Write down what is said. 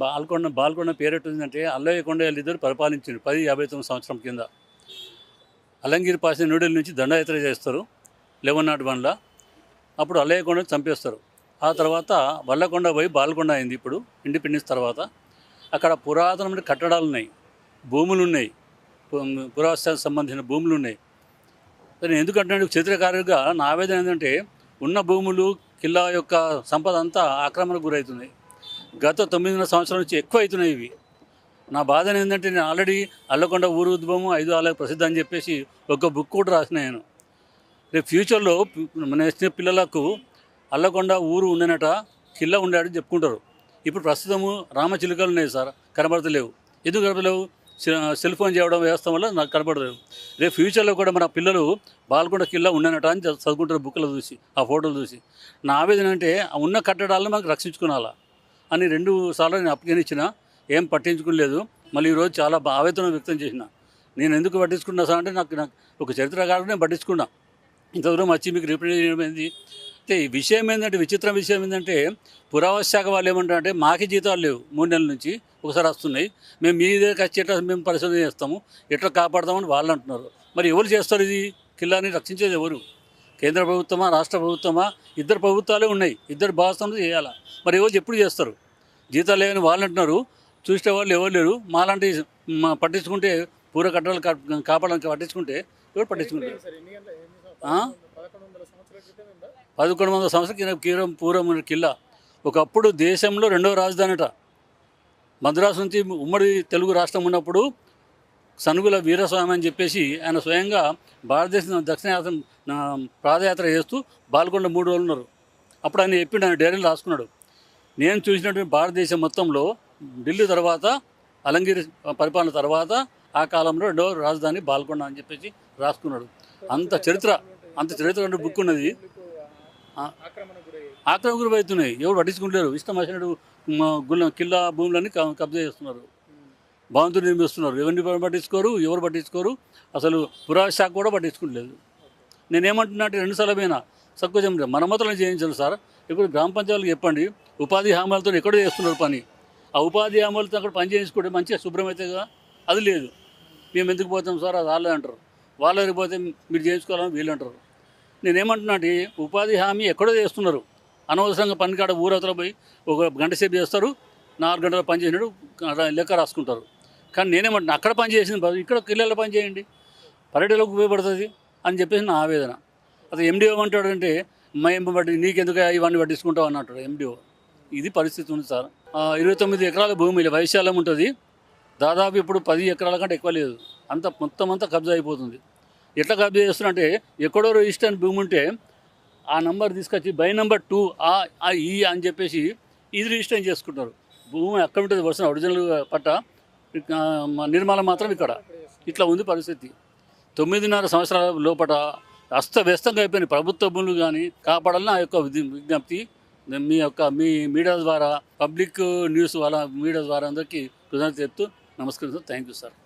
బాల్కొండ పేరెట్టిందంటే అల్లయ్య కొండ వీళ్ళిద్దరు పరిపాలించారు 1059 సంవత్సరం కింద. అలంగిరి పాసిన న్యూఢిల్లీ నుంచి దండయాత్ర చేస్తారు 11 నాట్ 1ల. అప్పుడు అల్లయ్య కొండను చంపేస్తారు. ఆ తర్వాత వల్లకొండ పోయి బాల్కొండ అయింది. ఇప్పుడు ఇండిపెండెన్స్ తర్వాత అక్కడ పురాతనమైన కట్టడాలు ఉన్నాయి, భూములు ఉన్నాయి, పురావస్తానికి సంబంధించిన భూములు ఉన్నాయి. నేను ఎందుకంటే చరిత్రకారుగా నా ఆవేదన ఏంటంటే ఉన్న భూములు కిల్లా యొక్క సంపద అంతా ఆక్రమణకు గురవుతున్నాయి. గత 9.5 సంవత్సరాల నుంచి ఎక్కువ అవుతున్నాయి ఇవి. నా బాధ ఏంటంటే నేను ఆల్రెడీ అల్లకొండ ఊరు ఉద్భవం 5 ఆలయ ప్రసిద్ధి అని చెప్పేసి ఒక బుక్ కూడా రాసిన నేను. రేపు ఫ్యూచర్లో నెక్స్ట్ పిల్లలకు అల్లకొండ ఊరు ఉండనట, కిల్లా ఉండాడని చెప్పుకుంటారు. ఇప్పుడు ప్రస్తుతము రామచిలుకలు ఉన్నాయి సార్, కనబడతలేవు. ఎందుకు కనబడలేవు? సెల్ ఫోన్ చేయడం వేస్తాం వల్ల నాకు కనబడలేదు. రేపు ఫ్యూచర్లో కూడా మన పిల్లలు బాల్కొండ కిల్లా ఉండనట అని చదువుకుంటారు బుక్లో చూసి, ఆ ఫోటోలు చూసి. నా ఆవేదన అంటే ఉన్న కట్టడాలను మనకు రక్షించుకోవాలా అని 2 సార్లు నేను అప్పగించిన, ఏం పట్టించుకోలేదు. మళ్ళీ ఈరోజు చాలా ఆవేదన వ్యక్తం చేసిన. నేను ఎందుకు పట్టించుకున్నా సార్ అంటే నాకు ఒక చరిత్రకారుడు నేను పట్టించుకున్నా. ఇంత దూరం వచ్చి మీకు రిప్రజెంట్ చేయడం ఏంది అయితే ఈ విషయం ఏంటంటే, విచిత్ర విషయం ఏంటంటే పురావస్తు శాఖ వాళ్ళు ఏమంటారంటే మాకే జీతాలు లేవు 3 నెలల నుంచి, ఒకసారి వస్తున్నాయి, మేము మీ దగ్గరికి వచ్చి ఎట్లా మేము పరిశోధన చేస్తాము, ఎట్లా కాపాడతామని వాళ్ళు అంటున్నారు. మరి ఎవరు చేస్తారు ఇది? కిల్లాని రక్షించేది ఎవరు? కేంద్ర ప్రభుత్వమా, రాష్ట్ర ప్రభుత్వమా? ఇద్దరు ప్రభుత్వాలే ఉన్నాయి, ఇద్దరు భాగస్వాములు చేయాలా. మరి ఎవరు ఎప్పుడు చేస్తారు? జీతాలు లేవని వాళ్ళు అంటున్నారు, చూసే వాళ్ళు ఎవరు లేరు. మాలాంటి పట్టించుకుంటే పూర కట్టడాలు కాపాడడానికి పట్టించుకుంటే ఎవరు పట్టించుకుంటారు? 1100 సంవత్సరాల కింద పూర్వం కిల్లా. ఒకప్పుడు దేశంలో 2వ రాజధానిట. మద్రాసు నుంచి ఉమ్మడి తెలుగు రాష్ట్రం ఉన్నప్పుడు సనుగుల వీరస్వామి అని చెప్పేసి ఆయన స్వయంగా భారతదేశం దక్షిణాయాత్ర పాదయాత్ర చేస్తూ బాల్కొండ 3 రోజులు ఉన్నారు. అప్పుడు ఆయన చెప్పిండు, ఆయన డైరీలు రాసుకున్నాడు, నేను చూసినటువంటి భారతదేశం మొత్తంలో ఢిల్లీ తర్వాత అలంగిరి పరిపాలన తర్వాత ఆ కాలంలో 2వ రాజధాని బాల్కొండ అని చెప్పేసి రాసుకున్నాడు. అంత చరిత్ర బుక్ ఉన్నది. ఆక్రమణ గురవుతున్నాయి, ఎవరు పట్టించుకుంటారు? ఇష్టం వచ్చినట్టు కిల్లా భూములన్నీ కబ్జా చేస్తున్నారు, భవంతులు నిర్మిస్తున్నారు. ఎవరిని పట్టించుకోరు. అసలు పురావస్తు శాఖ కూడా పట్టించుకోలేదు. నేనేమంటున్నా అంటే 2 సార్లు పోయినా సక్కువజం మరమ్మతులను చేయించాలి సార్. ఇప్పుడు గ్రామ పంచాయతీలకు చెప్పండి, ఉపాధి హామీలతో ఎక్కడో చేస్తున్నారు పని. ఆ ఉపాధి హామీలతో అక్కడ పని చేయించుకుంటే మంచిగా శుభ్రమవుతాయిగా. అది లేదు. మేము ఎందుకు పోతాం సార్, అది వాళ్ళే అంటారు. వాళ్ళకి పోతే మీరు చేయించుకోవాలని వీళ్ళు అంటారు. నేనేమంటున్నా అంటే ఉపాధి హామీ ఎక్కడో చేస్తున్నారు, అనవసరంగా పని కాడ ఊరవతల పోయి ఒక గంట సేపు చేస్తారు, 4 గంటల పని చేసినట్టు లెక్క రాసుకుంటారు. కానీ నేనేమంటున్నా అక్కడ పని చేసిన ఇక్కడ కిల్లాలో పని చేయండి, పర్యటనకు ఉపయోగపడుతుంది అని చెప్పేసి నా ఆవేదన. అది ఎండిఓ ఏమంటాడు అంటే మేము నీకెందుకు ఇవన్నీ పట్టించుకుంటావు అన్నట్టు ఎండిఓ. ఇది పరిస్థితి ఉంది సార్. 29 ఎకరాల భూమి వైశాల్యం ఉంటుంది. దాదాపు ఇప్పుడు 10 ఎకరాల కంటే ఎక్కువ లేదు. మొత్తం అంతా కబ్జా అయిపోతుంది. ఎట్లా కబ్జా చేస్తున్నారంటే ఎక్కడో రిజిస్టర్ భూమి ఉంటే ఆ నంబర్ తీసుకొచ్చి బై నెంబర్ 2 ఈ అని చెప్పేసి ఇది రిజిస్టర్ చేసుకుంటారు. భూమి అక్కడ ఉంటుంది, వర్షం ఒరిజినల్ పట్ట, నిర్మాణం మాత్రం ఇక్కడ. ఇట్లా ఉంది పరిస్థితి. 9.5 సంవత్సరాల లోపల అస్తవ్యస్తంగా అయిపోయినాయి ప్రభుత్వ భూములు. కానీ కాపాడాలని ఆ యొక్క విజ్ఞప్తి మీ మీడియా ద్వారా, పబ్లిక్ న్యూస్ వాళ్ళ మీడియా ద్వారా అందరికీ కృతజ్ఞత చెప్తూ నమస్కరిస్తాను. Thank you sir.